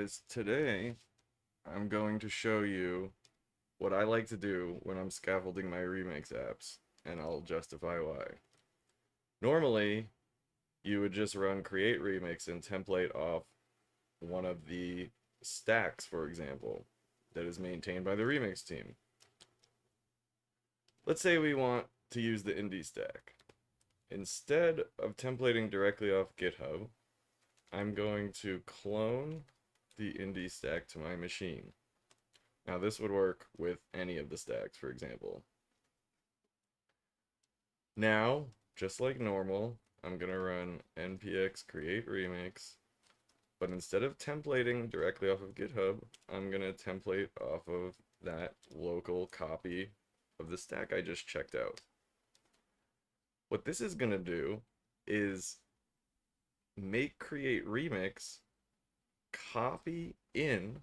guys, today I'm going to show you what I like to do when I'm scaffolding my remix apps, and I'll justify why. Normally, you would just run create remix and template off one of the stacks, for example, that is maintained by the remix team. Let's say we want to use the indie stack. Instead of templating directly off GitHub, I'm going to clone the indie stack to my machine. Now this would work with any of the stacks, for example. Now, just like normal, I'm gonna run npx create remix, but instead of templating directly off of GitHub, I'm gonna template off of that local copy of the stack I just checked out. What this is gonna do is make create remix copy in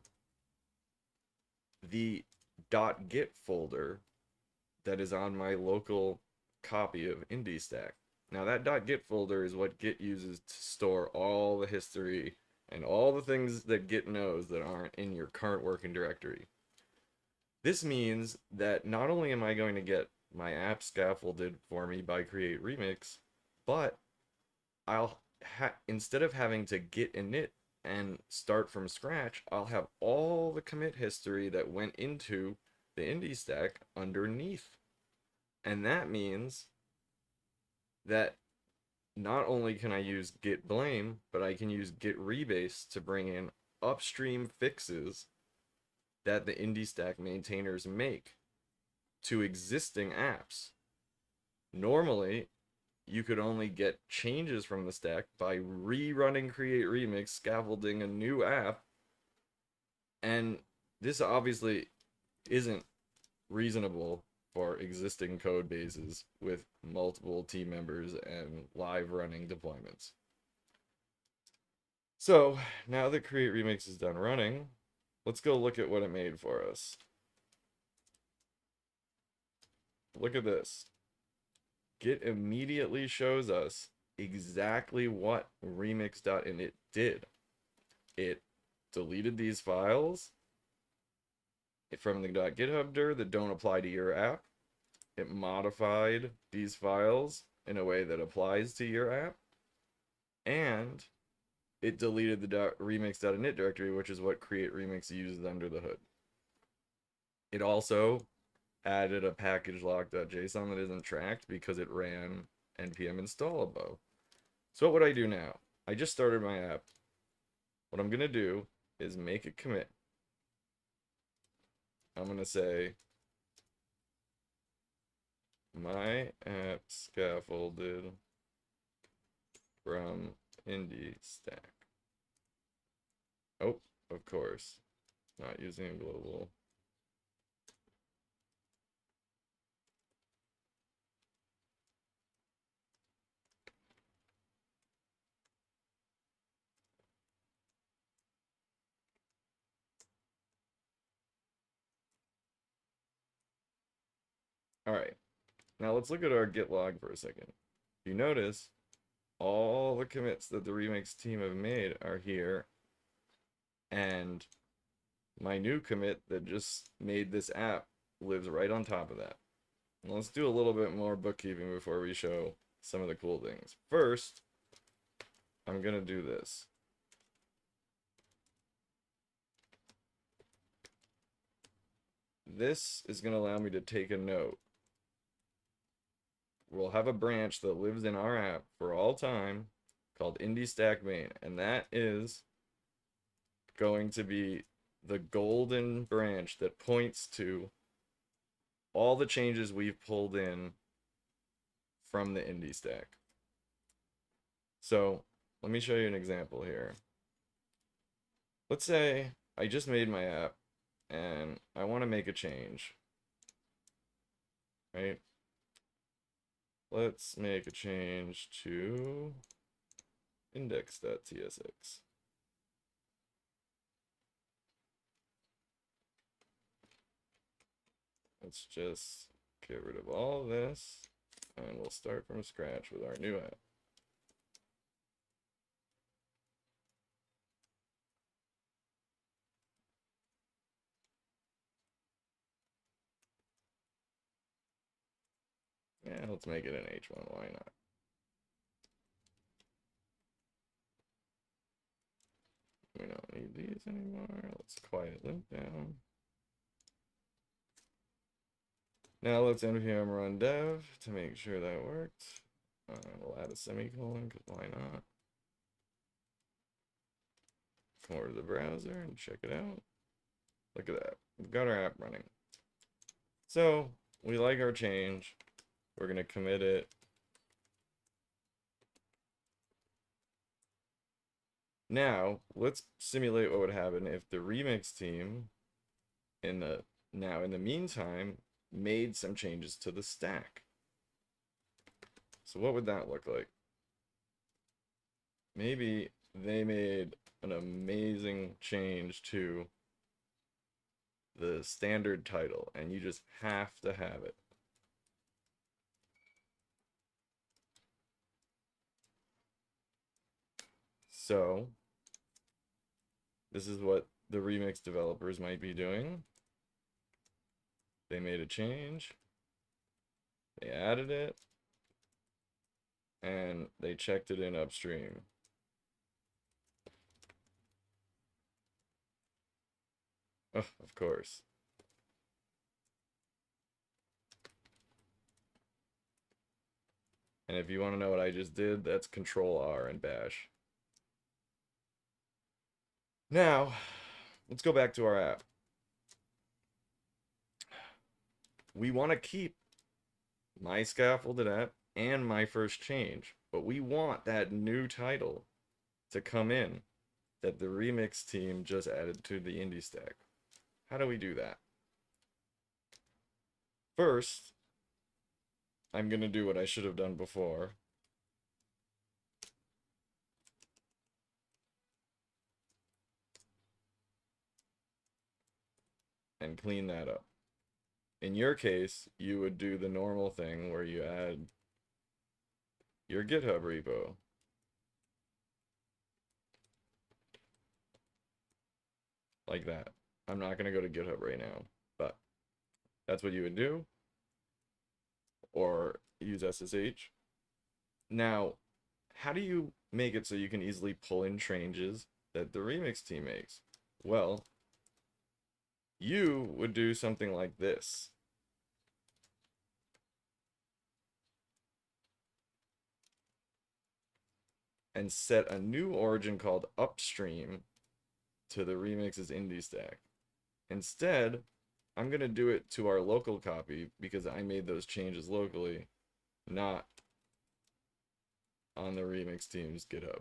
the .git folder that is on my local copy of IndieStack. Now that .git folder is what Git uses to store all the history and all the things that Git knows that aren't in your current working directory. This means that not only am I going to get my app scaffolded for me by Create Remix, but I'll instead of having to git init and start from scratch, I'll have all the commit history that went into the indie stack underneath. And that means that not only can I use git blame, but I can use git rebase to bring in upstream fixes that the indie stack maintainers make to existing apps. Normally, you could only get changes from the stack by rerunning create remix, scaffolding a new app, and this obviously isn't reasonable for existing code bases with multiple team members and live running deployments. So now that create remix is done running, let's go look at what it made for us. Look at this. Git immediately shows us exactly what remix.init did. It deleted these files from the .github dir that don't apply to your app. It modified these files in a way that applies to your app. And it deleted the remix.init directory, which is what create remix uses under the hood. It also added a package lock.json that isn't tracked because it ran npm install above. So what would I do now? I just started my app. What I'm going to do is make a commit. I'm going to say my app scaffolded from indie stack. Oh, of course, not using a global. All right, now let's look at our git log for a second. You notice all the commits that the remix team have made are here, and my new commit that just made this app lives right on top of that. And let's do a little bit more bookkeeping before we show some of the cool things. First, I'm gonna do this. This is gonna allow me to take a note. We'll have a branch that lives in our app for all time called indie stack main, and that is going to be the golden branch that points to all the changes we've pulled in from the indie stack. So let me show you an example here. Let's say I just made my app and I want to make a change, right? Let's make a change to index.tsx. Let's just get rid of all of this, and we'll start from scratch with our new app. Yeah, let's make it an H1. Why not? We don't need these anymore. Let's quiet link down. Now let's npm run dev to make sure that worked. We'll add a semicolon, because why not? Come over to the browser and check it out. Look at that. We've got our app running. So, we like our change. We're going to commit it. Now, let's simulate what would happen if the remix team, in the meantime, made some changes to the stack. So what would that look like? Maybe they made an amazing change to the standard title, and you just have to have it. So, this is what the remix developers might be doing. They made a change, they added it, and they checked it in upstream. Oh, of course. And if you want to know what I just did, that's Control R and bash. Now, let's go back to our app. We want to keep my scaffolded app and my first change, but we want that new title to come in that the remix team just added to the indie stack. How do we do that? First, I'm going to do what I should have done before. And clean that up. In your case, you would do the normal thing where you add your GitHub repo. Like that. I'm not going to go to GitHub right now, but that's what you would do. Or use SSH. Now, how do you make it so you can easily pull in changes that the remix team makes? Well, you would do something like this. And set a new origin called upstream to the remix's indie stack. Instead, I'm going to do it to our local copy because I made those changes locally, not on the remix team's GitHub.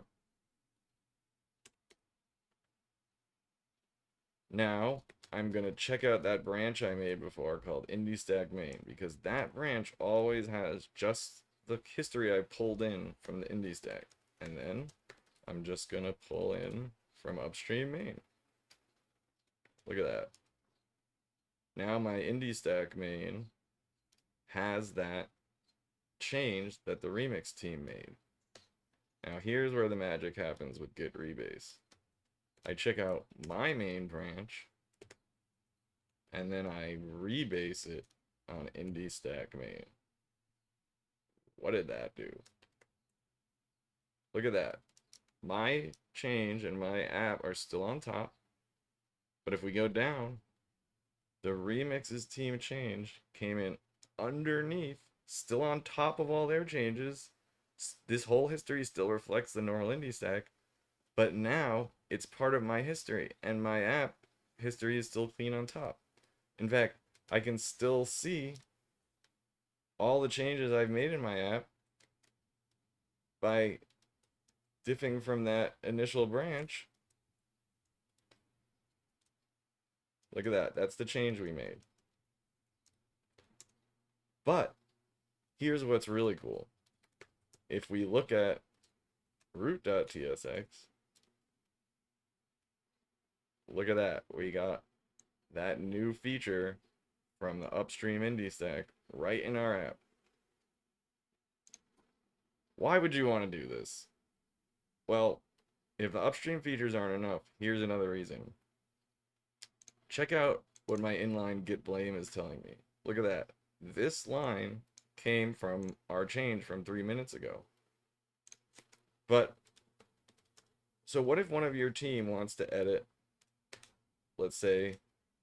Now, I'm going to check out that branch I made before called indie stack main, because that branch always has just the history I pulled in from the indie stack. And then I'm just going to pull in from upstream main. Look at that. Now my indie stack main has that change that the remix team made. Now here's where the magic happens with git rebase. I check out my main branch, and then I rebase it on indie stack main. What did that do? Look at that. My change and my app are still on top, but if we go down, the remix's team change came in underneath, still on top of all their changes. This whole history still reflects the normal indie stack, but now it's part of my history, and my app history is still clean on top. In fact, I can still see all the changes I've made in my app by diffing from that initial branch. Look at that. That's the change we made. But here's what's really cool. If we look at root.tsx, look at that. We got that new feature from the upstream indie stack right in our app. Why would you want to do this? Well, if the upstream features aren't enough, here's another reason. Check out what my inline git blame is telling me. Look at that. This line came from our change from 3 minutes ago. But, so what if one of your team wants to edit, let's say,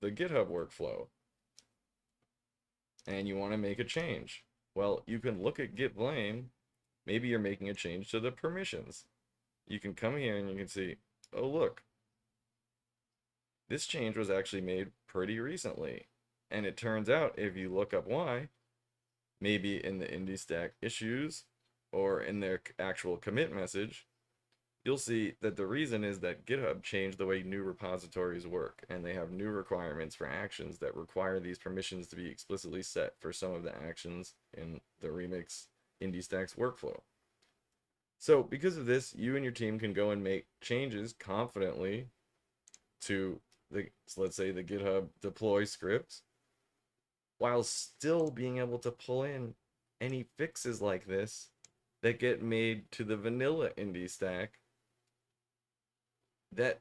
the GitHub workflow, and you want to make a change? Well, you can look at git blame. Maybe you're making a change to the permissions. You can come here and you can see, oh look, this change was actually made pretty recently. And it turns out, if you look up why, maybe in the IndieStack issues or in their actual commit message, you'll see that the reason is that GitHub changed the way new repositories work, and they have new requirements for actions that require these permissions to be explicitly set for some of the actions in the Remix IndieStack's workflow. So because of this, you and your team can go and make changes confidently to the, let's say, the GitHub deploy script, while still being able to pull in any fixes like this that get made to the vanilla IndieStack that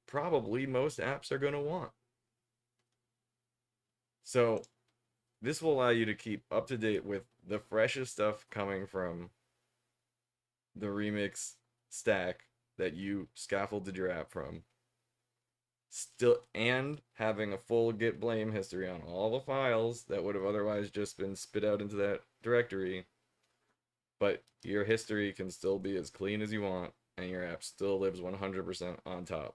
probably most apps are going to want. So this will allow you to keep up to date with the freshest stuff coming from the Remix stack that you scaffolded your app from, still, and having a full git blame history on all the files that would have otherwise just been spit out into that directory. But your history can still be as clean as you want, and your app still lives 100% on top.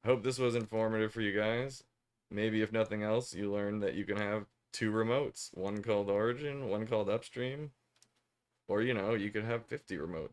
Hope this was informative for you guys. Maybe if nothing else, you learned that you can have 2 remotes, one called Origin, one called Upstream, or you could have 50 remotes.